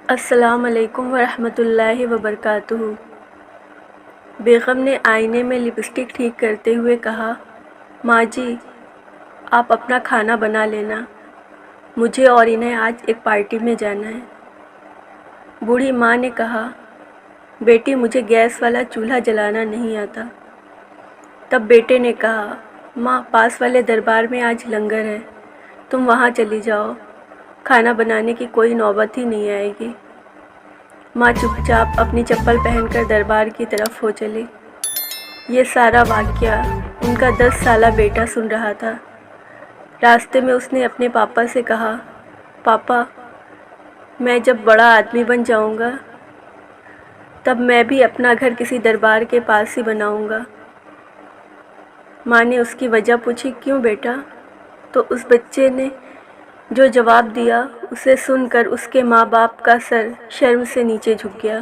السلام علیکم ورحمۃ اللہ وبرکاتہ۔ بیگم نے آئینے میں لپسٹک ٹھیک کرتے ہوئے کہا، ماں جی آپ اپنا کھانا بنا لینا، مجھے اور انہیں آج ایک پارٹی میں جانا ہے۔ بوڑھی ماں نے کہا، بیٹی مجھے گیس والا چولہا جلانا نہیں آتا۔ تب بیٹے نے کہا، ماں پاس والے دربار میں آج لنگر ہے، تم وہاں چلی جاؤ، کھانا بنانے کی کوئی نوبت ہی نہیں آئے گی۔ ماں چپ چاپ اپنی چپل پہن کر دربار کی طرف ہو چلی۔ یہ سارا واقعہ ان کا 10 سالہ بیٹا سن رہا تھا۔ راستے میں اس نے اپنے پاپا سے کہا، پاپا میں جب بڑا آدمی بن جاؤں گا تب میں بھی اپنا گھر کسی دربار کے پاس ہی بناؤں گا۔ ماں نے اس کی وجہ پوچھی، کیوں بیٹا؟ تو اس بچے نے جو جواب دیا اسے سن کر اس کے ماں باپ کا سر شرم سے نیچے جھک گیا۔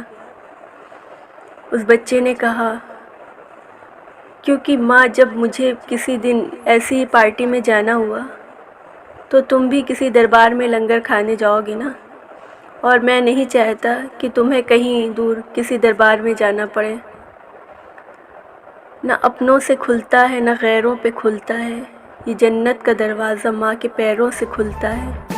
اس بچے نے کہا، کیونکہ ماں جب مجھے کسی دن ایسی ہی پارٹی میں جانا ہوا تو تم بھی کسی دربار میں لنگر کھانے جاؤ گی نا، اور میں نہیں چاہتا کہ تمہیں کہیں دور کسی دربار میں جانا پڑے۔ نہ اپنوں سے کھلتا ہے نہ غیروں پہ کھلتا ہے، یہ جنت کا دروازہ ماں کے پیروں سے کھلتا ہے۔